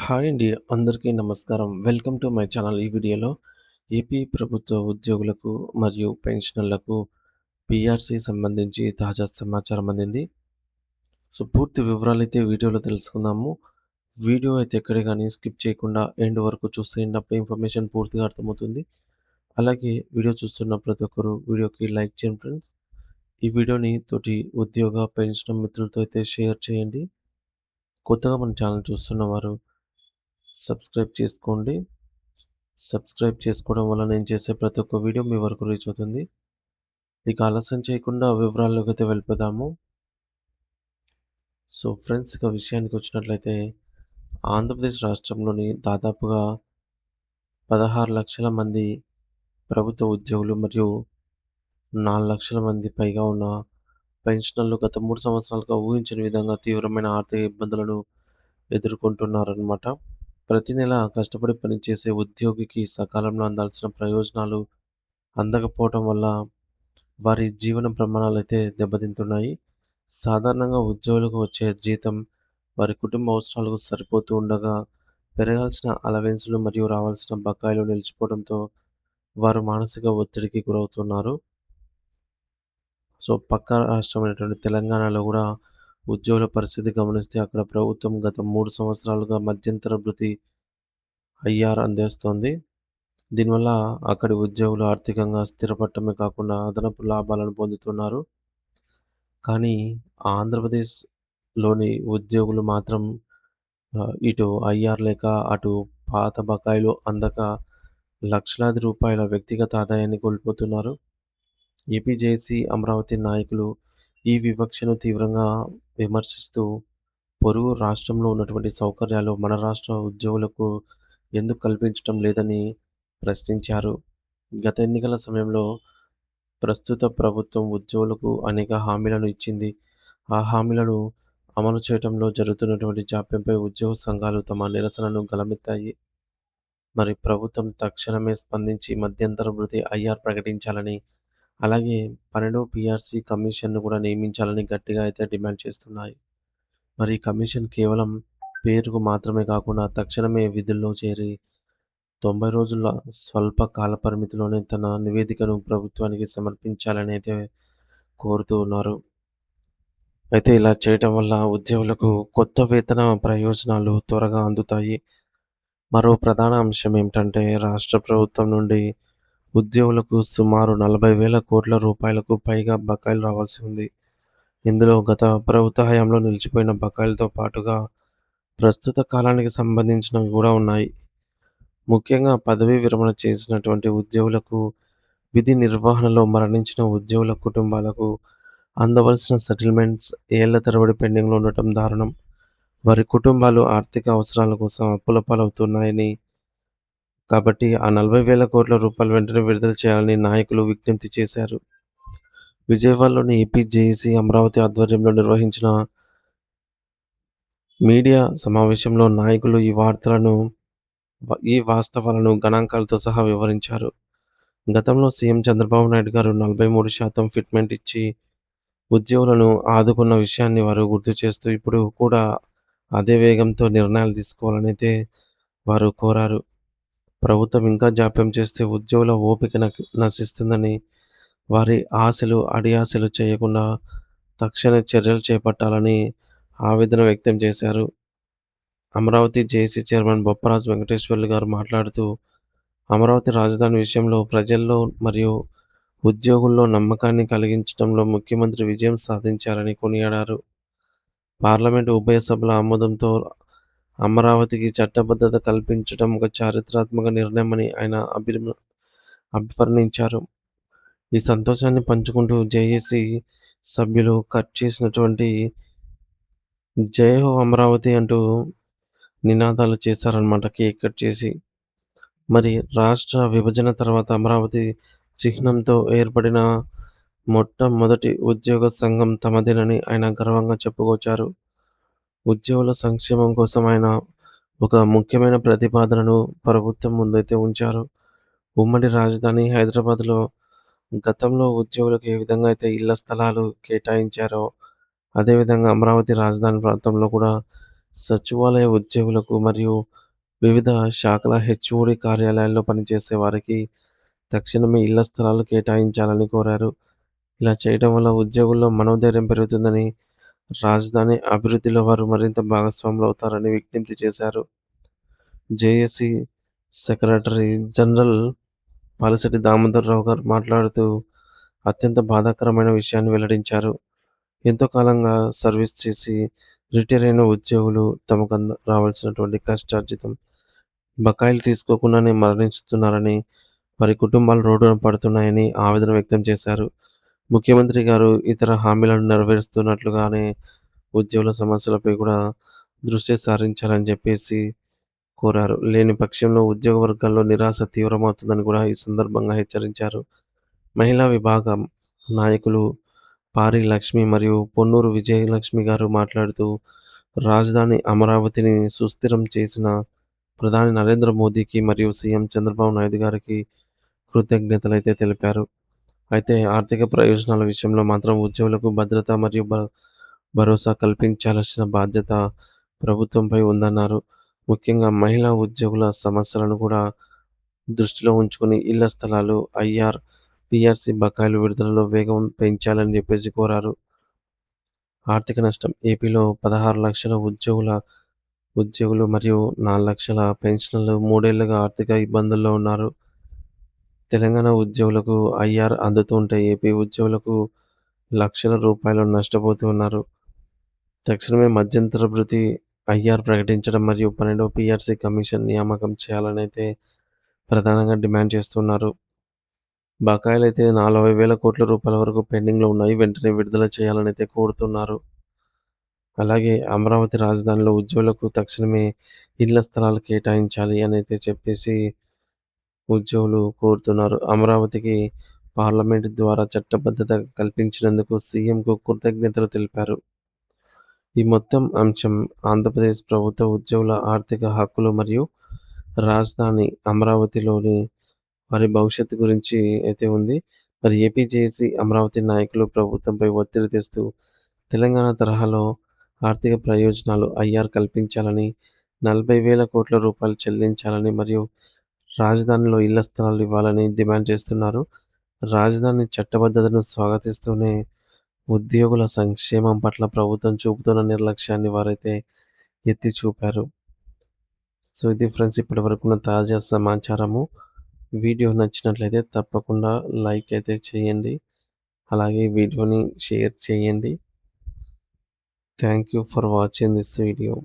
Hi అండి. అందరికీ నమస్కారం. Welcome to my channel. ఈ వీడియోలో ఏపీ ప్రభుత్వ ఉద్యోగులకు మరియు పెన్షనర్లకు పీఆర్‌సీ సంబంధించి తాజా సమాచారం అందింది. పూర్తి వివరాలైతే వీడియోలో తెలుసుకుందాము. వీడియో అయితే ఎక్కడ గాని స్కిప్ చేయకుండా ఎండ్ వరకు చూసేయండి. అప్పుడే ఇన్ఫర్మేషన్ పూర్తిగా అర్థమవుతుంది. అలాగే వీడియో చూస్తున్న ప్రతి ఒక్కరు వీడియోకి లైక్ చేయండి ఫ్రెండ్స్. ఈ వీడియోని తోటి ఉద్యోగ, పెన్షనర్ మిత్రులతో అయితే షేర్ చేయండి. కొత్తగా మన ఛానల్ చూస్తున్నవారు సబ్స్క్రైబ్ చేసుకోండి. సబ్స్క్రైబ్ చేసుకోవడం వల్ల నేను చేసే ప్రతి ఒక్క వీడియో మీ వరకు రీచ్ అవుతుంది. ఇక ఆలస్యం చేయకుండా వివరాల్లోకి అయితే వెళ్ళిపోదాము. ఫ్రెండ్స్, ఇక విషయానికి వచ్చినట్లయితే ఆంధ్రప్రదేశ్ రాష్ట్రంలోని దాదాపుగా 16,00,000 మంది ప్రభుత్వ ఉద్యోగులు మరియు 4,00,000 మంది పైగా ఉన్న పెన్షనర్లు గత 3 సంవత్సరాలుగా ఊహించని విధంగా తీవ్రమైన ఆర్థిక ఇబ్బందులను ఎదుర్కొంటున్నారన్నమాట. ప్రతి నెల కష్టపడి పనిచేసే ఉద్యోగికి సకాలంలో అందాల్సిన ప్రయోజనాలు అందకపోవటం వల్ల వారి జీవన ప్రమాణాలైతే దెబ్బతింటున్నాయి. సాధారణంగా ఉద్యోగులకు వచ్చే జీతం వారి కుటుంబ అవసరాలకు సరిపోతూ ఉండగా, పెరగాల్సిన అలవెన్సులు మరియు రావాల్సిన బకాయిలు నిలిచిపోవడంతో వారు మానసిక ఒత్తిడికి గురవుతున్నారు. పక్క రాష్ట్రమైనటువంటి తెలంగాణలో కూడా ఉద్యోగుల పరిస్థితి గమనిస్తే అక్కడ ప్రభుత్వం గత 3 సంవత్సరాలుగా మధ్యంతర భృతి ఐఆర్ అందిస్తోంది. దీనివల్ల అక్కడి ఉద్యోగులు ఆర్థికంగా స్థిరపడటమే కాకుండా అదనపు లాభాలను పొందుతున్నారు. కానీ ఆంధ్రప్రదేశ్‌లోని ఉద్యోగులు మాత్రం ఇటు ఐఆర్ లేక, అటు పాత బకాయిలు అందక లక్షలాది రూపాయల వ్యక్తిగత ఆదాయాన్ని కోల్పోతున్నారు. ఏపీ జేఏసీ అమరావతి నాయకులు ఈ వివక్షను తీవ్రంగా విమర్శిస్తూ, పొరుగు రాష్ట్రంలో ఉన్నటువంటి సౌకర్యాలు మన రాష్ట్ర ఉద్యోగులకు ఎందుకు కల్పించటం లేదని ప్రశ్నించారు. గత ఎన్నికల సమయంలో ప్రస్తుత ప్రభుత్వం ఉద్యోగులకు అనేక హామీలను ఇచ్చింది. ఆ హామీలను అమలు చేయటంలో జరుగుతున్నటువంటి జాప్యంపై ఉద్యోగ సంఘాలు తమ నిరసనను గళమెత్తాయి. మరి ప్రభుత్వం తక్షణమే స్పందించి మధ్యంతర భృతి ఐఆర్ ప్రకటించాలని, అలాగే 12వ పీఆర్‌సీ కమిషన్‌ను కూడా నియమించాలని గట్టిగా అయితే డిమాండ్ చేస్తున్నాయి. మరి ఈ కమిషన్ కేవలం పేరుకు మాత్రమే కాకుండా తక్షణమే విధుల్లో చేరి 90 రోజుల స్వల్ప కాలపరిమితిలోనే తన నివేదికను ప్రభుత్వానికి సమర్పించాలని అయితే కోరుతూ ఉన్నారు. అయితే ఇలా చేయటం వల్ల ఉద్యోగులకు కొత్త వేతన ప్రయోజనాలు త్వరగా అందుతాయి. మరో ప్రధాన అంశం ఏమిటంటే, రాష్ట్ర ప్రభుత్వం నుండి ఉద్యోగులకు సుమారు 40,000 కోట్ల రూపాయలకు పైగా బకాయిలు రావాల్సి ఉంది. ఇందులో గత ప్రభుత్వ హయాంలో నిలిచిపోయిన బకాయిలతో పాటుగా ప్రస్తుత కాలానికి సంబంధించినవి కూడా ఉన్నాయి. ముఖ్యంగా పదవీ విరమణ చేసినటువంటి ఉద్యోగులకు, విధి నిర్వహణలో మరణించిన ఉద్యోగుల కుటుంబాలకు అందవలసిన సెటిల్మెంట్స్ ఏళ్ల తరబడి పెండింగ్‌లో ఉండటం దారుణం. వారి కుటుంబాలు ఆర్థిక అవసరాల కోసం అప్పుల పాలవుతున్నాయని, కాబట్టి ఆ 40,000 కోట్ల రూపాయలు వెంటనే విడుదల చేయాలని నాయకులు విజ్ఞప్తి చేశారు. విజయవాడలోని ఏపీ జేఏసీ అమరావతి ఆధ్వర్యంలో నిర్వహించిన మీడియా సమావేశంలో నాయకులు ఈ వాస్తవాలను గణాంకాలతో సహా వివరించారు. గతంలో సీఎం చంద్రబాబు నాయుడు గారు 43% ఫిట్‌మెంట్ ఇచ్చి ఉద్యోగులను ఆదుకున్న విషయాన్ని వారు గుర్తు చేస్తూ, ఇప్పుడు కూడా అదే వేగంతో నిర్ణయాలు తీసుకోవాలనైతే వారు కోరారు. ప్రభుత్వం ఇంకా జాప్యం చేస్తే ఉద్యోగుల ఓపిక నశిస్తుందని, వారి ఆశలు అడియాసలు చేయకుండా తక్షణ చర్యలు చేపట్టాలని ఆవేదన వ్యక్తం చేశారు. అమరావతి జేఏసీ చైర్మన్ బొప్పరాజు వెంకటేశ్వర్లు గారు మాట్లాడుతూ, అమరావతి రాజధాని విషయంలో ప్రజల్లో మరియు ఉద్యోగుల్లో నమ్మకాన్ని కలిగించడంలో ముఖ్యమంత్రి విజయం సాధించారని కొనియాడారు. పార్లమెంటు ఉభయ సభల ఆమోదంతో అమరావతికి చట్టబద్ధత కల్పించడం ఒక చారిత్రాత్మక నిర్ణయమని ఆయన అభివర్ణించారు. ఈ సంతోషాన్ని పంచుకుంటూ జేఏసీ సభ్యులు కట్ చేసినటువంటి జై హో అమరావతి అంటూ నినాదాలు చేశారన్నమాట, కేక్ కట్ చేసి. మరి రాష్ట్ర విభజన తర్వాత అమరావతి చిహ్నంతో ఏర్పడిన మొట్టమొదటి ఉద్యోగ సంఘం తమదేనని ఆయన గర్వంగా చెప్పుకొచ్చారు. ఉద్యోగుల సంక్షేమం కోసం ఆయన ఒక ముఖ్యమైన ప్రతిపాదనను ప్రభుత్వం ముందైతే ఉంచారు. ఉమ్మడి రాజధాని హైదరాబాద్‌లో గతంలో ఉద్యోగులకు ఏ విధంగా అయితే ఇళ్ల స్థలాలు కేటాయించారో, అదేవిధంగా అమరావతి రాజధాని ప్రాంతంలో కూడా సచివాలయ ఉద్యోగులకు మరియు వివిధ శాఖల హెచ్ఓడి కార్యాలయాల్లో పనిచేసే వారికి తక్షణమే ఇళ్ల స్థలాలు కేటాయించాలని కోరారు. ఇలా చేయడం వల్ల ఉద్యోగుల్లో మనోధైర్యం పెరుగుతుందని, రాజధాని అభివృద్ధిలో వారు మరింత భాగస్వాములవుతారని విజ్ఞప్తి చేశారు. జేఏసీ సెక్రటరీ జనరల్ పాలశెట్టి దామోదరరావు గారు మాట్లాడుతూ అత్యంత బాధాకరమైన విషయాన్ని వెల్లడించారు. ఎంతో కాలంగా సర్వీస్ చేసి రిటైర్ అయిన ఉద్యోగులు తమకు రావాల్సినటువంటి కష్టార్జితం బకాయిలు తీసుకోకుండానే మరణిస్తున్నారని, వారి కుటుంబాలు రోడ్డున పడుతున్నాయని ఆవేదన వ్యక్తం చేశారు. ముఖ్యమంత్రి గారు ఇతర హామీలను నెరవేరుస్తున్నట్లుగానే ఉద్యోగుల సమస్యలపై కూడా దృష్టి సారించాలని చెప్పేసి కోరారు. లేని పక్షంలో ఉద్యోగ వర్గాల్లో నిరాశ తీవ్రమవుతుందని కూడా ఈ సందర్భంగా హెచ్చరించారు. మహిళా విభాగం నాయకులు పారి లక్ష్మి మరియు పొన్నూరు విజయలక్ష్మి గారు మాట్లాడుతూ, రాజధాని అమరావతిని సుస్థిరం చేసిన ప్రధాని నరేంద్ర మోదీకి మరియు సీఎం చంద్రబాబు నాయుడు గారికి కృతజ్ఞతలైతే తెలిపారు. అయితే ఆర్థిక ప్రయోజనాల విషయంలో మాత్రం ఉద్యోగులకు భద్రత మరియు భరోసా కల్పించాల్సిన బాధ్యత ప్రభుత్వంపై ఉందన్నారు. ముఖ్యంగా మహిళా ఉద్యోగుల సమస్యలను కూడా దృష్టిలో ఉంచుకొని ఇళ్ల స్థలాలు, ఐఆర్, పీఆర్సీ బకాయిలు విడుదలలో వేగం పెంచాలని చెప్పేసి కోరారు. ఆర్థిక నష్టం ఏపీలో 16 లక్షల ఉద్యోగులు మరియు 4 లక్షల పెన్షనర్లు 3 ఏళ్లుగా ఆర్థిక ఇబ్బందుల్లో ఉన్నారు. తెలంగాణ ఉద్యోగులకు ఐఆర్ అందుతుంటే ఏపీ ఉద్యోగులకు లక్షల రూపాయలు నష్టపోతూ ఉన్నారు. తక్షణమే మధ్యంతర భృతి ఐఆర్ ప్రకటించడం మరియు 12వ పీఆర్సీ కమిషన్ నియామకం చేయాలనైతే ప్రధానంగా డిమాండ్ చేస్తున్నారు. బకాయిలైతే 40,000 కోట్ల రూపాయల వరకు పెండింగ్‌లో ఉన్నాయి. వెంటనే విడుదల చేయాలనైతే కోరుతున్నారు. అలాగే అమరావతి రాజధానిలో ఉద్యోగులకు తక్షణమే ఇళ్ల స్థలాలు కేటాయించాలి అనైతే చెప్పేసి ఉద్యోగులు కోరుతున్నారు. అమరావతికి పార్లమెంటు ద్వారా చట్టబద్ధత కల్పించినందుకు సీఎంకు కృతజ్ఞతలు తెలిపారు. ఈ మొత్తం అంశం ఆంధ్రప్రదేశ్ ప్రభుత్వ ఉద్యోగుల ఆర్థిక హక్కులు మరియు రాజధాని అమరావతిలోని వారి భవిష్యత్తు గురించి అయితే ఉంది. మరి ఏపీ జేఏసీ అమరావతి నాయకులు ప్రభుత్వంపై ఒత్తిడి తెస్తూ తెలంగాణ తరహాలో ఆర్థిక ప్రయోజనాలు ఐఆర్ కల్పించాలని, 40,000 కోట్ల రూపాయలు చెల్లించాలని మరియు రాజధానిలో ఇళ్ల స్థలాలు ఇవ్వాలని డిమాండ్ చేస్తున్నారు. రాజధాని చట్టబద్ధతను స్వాగతిస్తూనే ఉద్యోగుల సంక్షేమం పట్ల ప్రభుత్వం చూపుతున్న నిర్లక్ష్యాన్ని వారైతే ఎత్తి చూపారు. సో, ఇది ఫ్రెండ్స్ ఇప్పటివరకున్న తాజా సమాచారము. వీడియో నచ్చినట్లయితే తప్పకుండా లైక్ అయితే చేయండి. అలాగే వీడియోని షేర్ చేయండి. Thank you for watching this video.